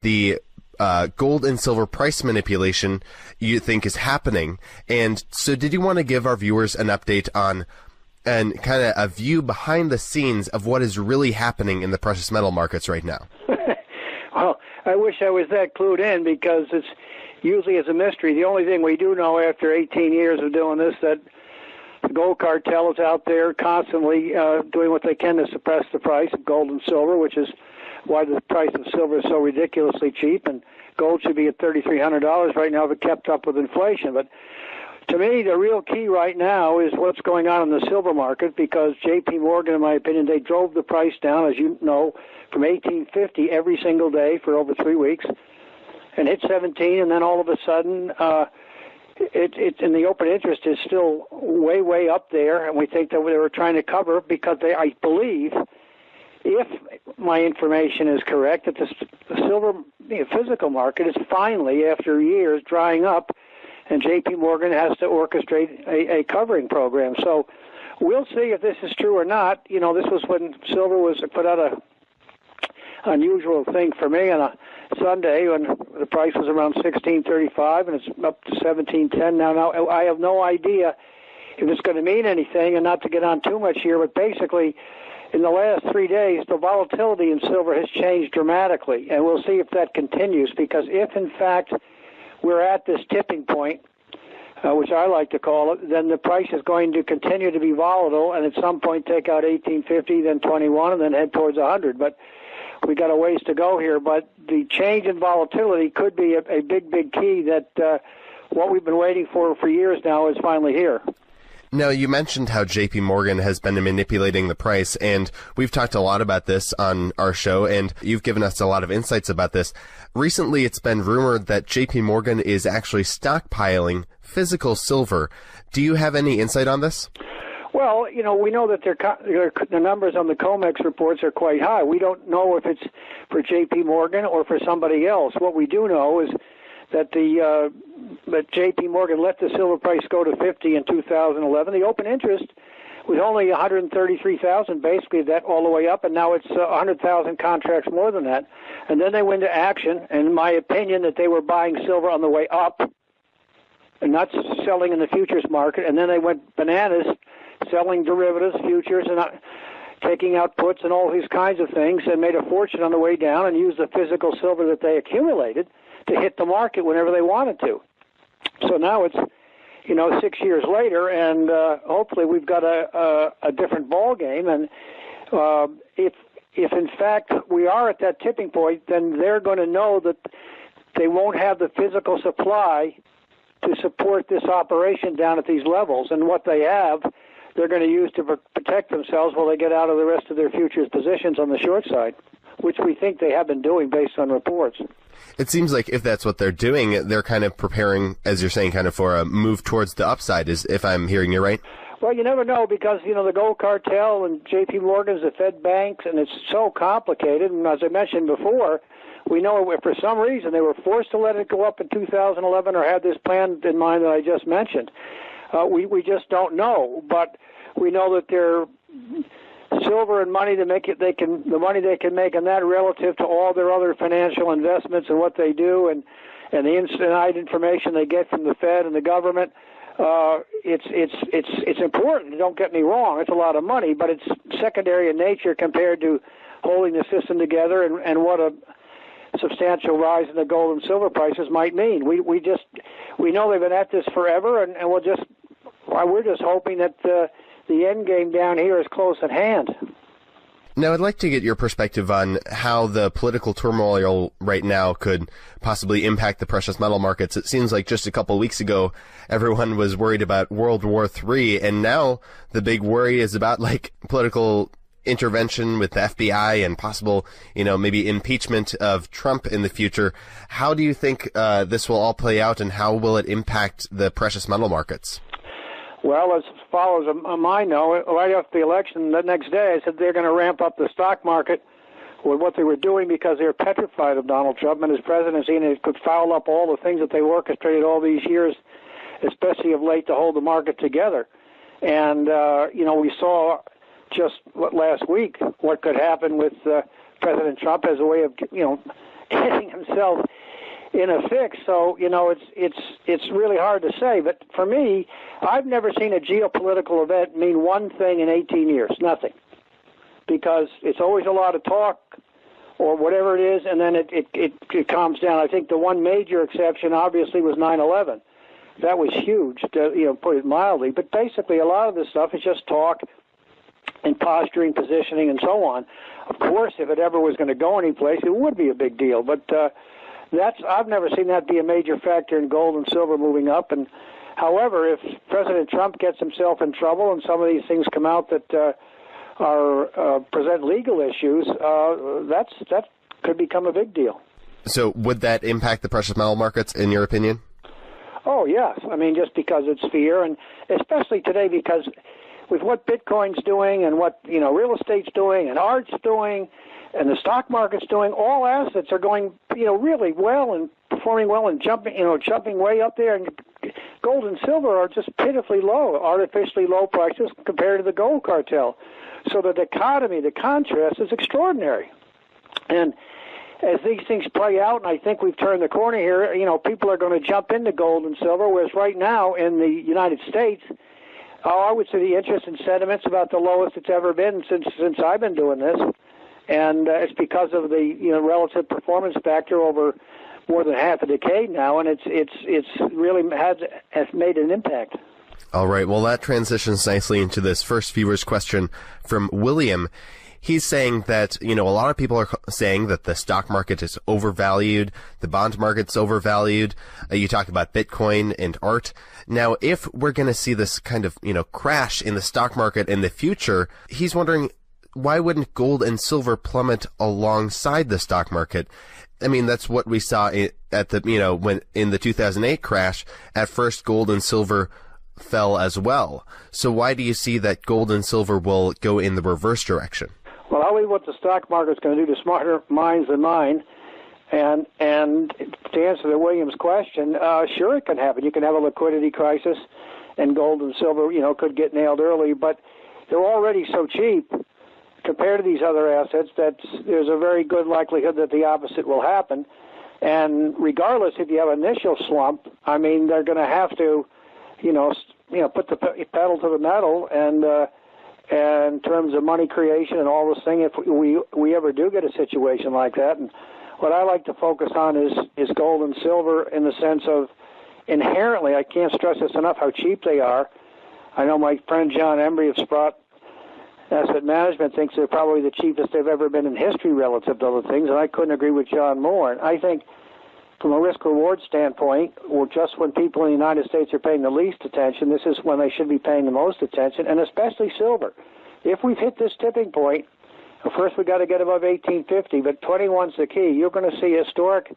the gold and silver price manipulation you think is happening. And so did you want to give our viewers an update on and kind of a view behind the scenes of what is really happening in the precious metal markets right now? Well, I wish I was that clued in, because it's usually a mystery. The only thing we do know after 18 years of doing this, that the gold cartel is out there constantly doing what they can to suppress the price of gold and silver, which is why the price of silver is so ridiculously cheap, and gold should be at $3,300 right now if it kept up with inflation. But to me, the real key right now is what's going on in the silver market, because J.P. Morgan, in my opinion, they drove the price down, as you know, from $18.50 every single day for over 3 weeks, and hit 17, and then all of a sudden, it's in the open interest is still way, way up there, and we think that they were trying to cover, because I believe, if my information is correct, that the silver physical market is finally, after years, drying up, and J.P. Morgan has to orchestrate a covering program. So we'll see if this is true or not. You know, this was when silver was put out a unusual thing for me on a Sunday when the price was around $16.35, and it's up to $17.10 now. Now, I have no idea if it's going to mean anything, and not to get on too much here, but basically, in the last 3 days, the volatility in silver has changed dramatically, and we'll see if that continues, because if, in fact, we're at this tipping point, which I like to call it, then the price is going to continue to be volatile, and at some point take out 1850, then 21, and then head towards 100. But we got a ways to go here. But the change in volatility could be a big, big key that what we've been waiting for years now is finally here. Now, you mentioned how J.P. Morgan has been manipulating the price, and we've talked a lot about this on our show, and you've given us a lot of insights about this. Recently, it's been rumored that J.P. Morgan is actually stockpiling physical silver. Do you have any insight on this? Well, you know, we know that the numbers on the COMEX reports are quite high. We don't know if it's for J.P. Morgan or for somebody else. What we do know is that that J.P. Morgan let the silver price go to 50 in 2011. The open interest was only 133,000, basically that all the way up, and now it's 100,000 contracts more than that. And then they went to action, and in my opinion, that they were buying silver on the way up and not selling in the futures market. And then they went bananas, selling derivatives, futures, and taking out puts and all these kinds of things, and made a fortune on the way down, and used the physical silver that they accumulated to hit the market whenever they wanted to. So now it's, 6 years later, and hopefully we've got a different ball game. And if in fact we are at that tipping point, then they're going to know that they won't have the physical supply to support this operation down at these levels. And what they have, they're going to use to protect themselves while they get out of the rest of their futures positions on the short side, which we think they have been doing based on reports. It seems like if that's what they're doing, they're kind of preparing, as you're saying, kind of for a move towards the upside, if I'm hearing you right? Well, you never know, because, the gold cartel and J.P. Morgan's, the Fed banks, and it's so complicated. And as I mentioned before, we know if for some reason they were forced to let it go up in 2011 or had this plan in mind that I just mentioned. We just don't know, but we know that they're silver and money to make it. The money they can make on that relative to all their other financial investments and what they do, and the inside information they get from the Fed and the government. It's important. Don't get me wrong. It's a lot of money, but it's secondary in nature compared to holding the system together and what a substantial rise in the gold and silver prices might mean. We know they've been at this forever, and we're just hoping that the end game down here is close at hand. Now, I'd like to get your perspective on how the political turmoil right now could possibly impact the precious metal markets. It seems like just a couple of weeks ago, everyone was worried about World War III, and now the big worry is about, political intervention with the FBI and possible, maybe impeachment of Trump in the future. How do you think this will all play out, and how will it impact the precious metal markets? Well, as far as I know, right after the election, the next day, I said they're going to ramp up the stock market with what they were doing because they're petrified of Donald Trump and his presidency, and it could foul up all the things that they orchestrated all these years, especially of late, to hold the market together. And, we saw just last week what could happen with President Trump as a way of, hitting himself in a fix. So, it's really hard to say. But for me, I've never seen a geopolitical event mean one thing in 18 years, nothing. Because it's always a lot of talk or whatever it is, and then it calms down. I think the one major exception, obviously, was 9/11. That was huge, to put it mildly. But basically, a lot of this stuff is just talk and posturing, positioning, and so on. Of course, if it ever was going to go anyplace, it would be a big deal. But I've never seen that be a major factor in gold and silver moving up. And however, if President Trump gets himself in trouble and some of these things come out that present legal issues, that could become a big deal. So would that impact the precious metal markets, in your opinion? Oh, yes. I mean, just because it's fear, and especially today because with what Bitcoin's doing and what, real estate's doing and art's doing and the stock market's doing, all assets are going, really well and performing well and jumping way up there. And gold and silver are just pitifully low, artificially low prices compared to the gold cartel. So the dichotomy, the contrast is extraordinary. And as these things play out, and I think we've turned the corner here, people are going to jump into gold and silver, whereas right now in the United States, I would say the interest and sentiment's about the lowest it's ever been since I've been doing this. And it's because of the relative performance factor over more than half a decade now, and it's really has made an impact. All right, well, that transitions nicely into this first viewer's question from William. He's saying that, a lot of people are saying that the stock market is overvalued, the bond market's overvalued. You talk about Bitcoin and art. Now, if we're going to see this kind of, crash in the stock market in the future, he's wondering, why wouldn't gold and silver plummet alongside the stock market? I mean, that's what we saw at the, when in the 2008 crash. At first, gold and silver fell as well. So why do you see that gold and silver will go in the reverse direction? Well, I'll leave what the stock market's going to do to smarter minds than mine. And to answer the Williams question, sure, it can happen. You can have a liquidity crisis, and gold and silver, could get nailed early. But they're already so cheap compared to these other assets that there's a very good likelihood that the opposite will happen. And regardless if you have an initial slump, I mean, they're going to have to, put the pedal to the metal and in terms of money creation and all this thing, if we ever do get a situation like that. And what I like to focus on is gold and silver in the sense of inherently, I can't stress this enough, how cheap they are. I know my friend John Embry of Sprott Asset Management thinks they're probably the cheapest they've ever been in history relative to other things, and I couldn't agree with John more. And I think from a risk-reward standpoint, or just when people in the United States are paying the least attention, this is when they should be paying the most attention, and especially silver. If we've hit this tipping point, first we've got to get above 1850, but 21's the key. You're going to see historic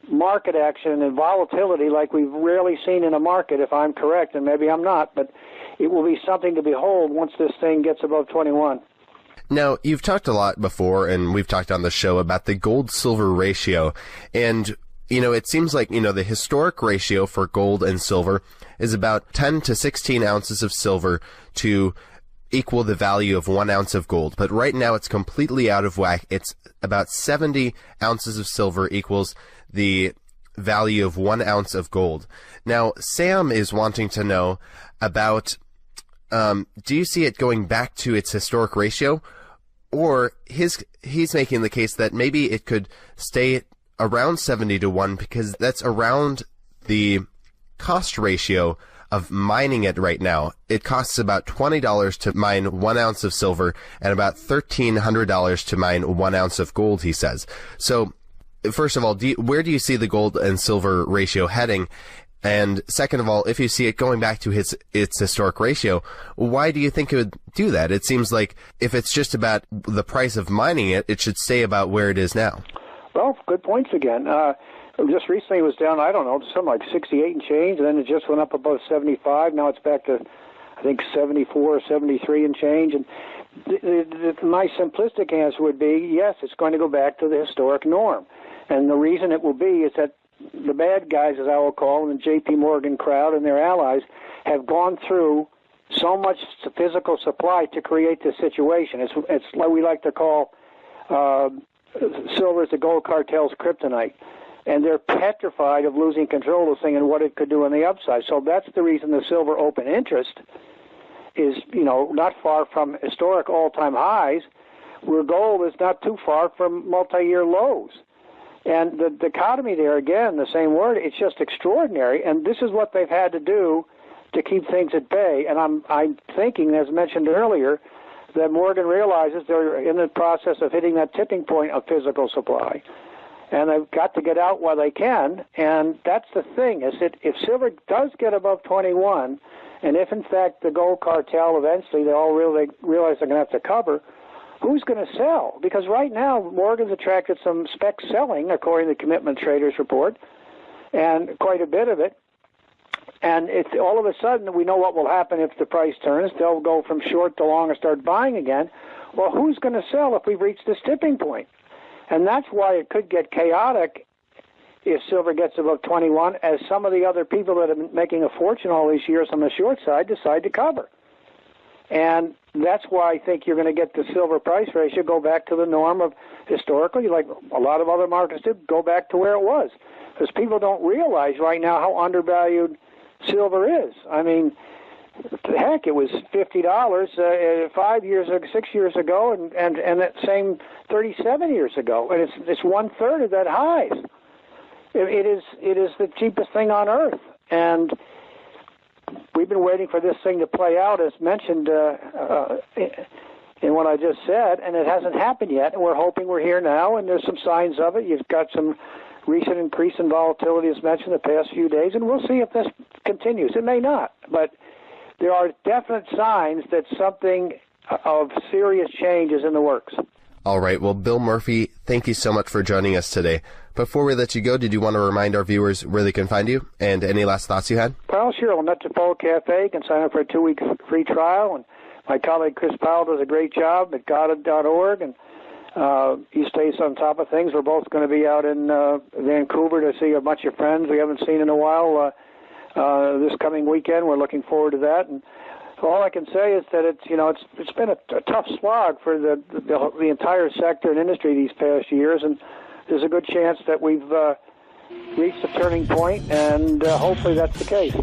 market action and volatility like we've rarely seen in a market, if I'm correct, and maybe I'm not, but it will be something to behold once this thing gets above 21. Now, you've talked a lot before, and we've talked on the show about the gold-silver ratio, and it seems like, the historic ratio for gold and silver is about 10 to 16 ounces of silver to equal the value of 1 ounce of gold. But right now it's completely out of whack. It's about 70 ounces of silver equals the value of 1 ounce of gold. Now, Sam is wanting to know about, do you see it going back to its historic ratio? Or he's making the case that maybe it could stay around 70 to 1 because that's around the cost ratio of mining it right now. It costs about $20 to mine 1 ounce of silver and about $1,300 to mine 1 ounce of gold, he says. So, first of all, where do you see the gold and silver ratio heading? And second of all, if you see it going back to its historic ratio, why do you think it would do that? It seems like if it's just about the price of mining it, it should stay about where it is now. Well, good points again. Just recently it was down, I don't know, something like 68 and change, and then it just went up above 75. Now it's back to, I think, 74 or 73 and change. And my simplistic answer would be, yes, it's going to go back to the historic norm. And the reason it will be is that the bad guys, as I will call them, the J.P. Morgan crowd and their allies, have gone through so much physical supply to create this situation. It's what we like to call silver is the gold cartel's kryptonite. And they're petrified of losing control of this thing and what it could do on the upside. So that's the reason the silver open interest is, not far from historic all-time highs, where gold is not too far from multi-year lows. And the dichotomy there, again, the same word, it's just extraordinary. And this is what they've had to do to keep things at bay. And I'm thinking, as mentioned earlier, that Morgan realizes they're in the process of hitting that tipping point of physical supply. And they've got to get out while they can. And that's the thing, is that if silver does get above 21, and if, in fact, the gold cartel eventually, they all realize they're going to have to cover, who's going to sell? Because right now, Morgan's attracted some spec selling, according to the Commitment Traders report, and quite a bit of it. And if all of a sudden we know what will happen if the price turns, they'll go from short to long and start buying again. Well, who's going to sell if we've reached this tipping point? And that's why it could get chaotic if silver gets above 21, as some of the other people that have been making a fortune all these years on the short side decide to cover. And that's why I think you're going to get the silver price ratio go back to the norm of historically, like a lot of other markets did, go back to where it was. Because people don't realize right now how undervalued silver is. I mean, heck, it was $50 5 years ago, 6 years ago, and that same 37 years ago, and it's 1/3 of that highs. It is the cheapest thing on earth, and we've been waiting for this thing to play out, as mentioned in what I just said, and it hasn't happened yet. And we're hoping we're here now, and there's some signs of it. You've got some recent increase in volatility, as mentioned, the past few days, and we'll see if this continues. It may not, but there are definite signs that something of serious change is in the works. All right. Well, Bill Murphy, thank you so much for joining us today. Before we let you go, did you want to remind our viewers where they can find you and any last thoughts you had? Well, sure. On Metropole Cafe, you can sign up for a 2-week free trial. And my colleague Chris Powell does a great job at Goddard.org, and he stays on top of things. We're both going to be out in Vancouver to see a bunch of friends we haven't seen in a while this coming weekend. We're looking forward to that. And all I can say is that it's been a tough slog for the entire sector and industry these past years, and there's a good chance that we've reached a turning point, and hopefully that's the case.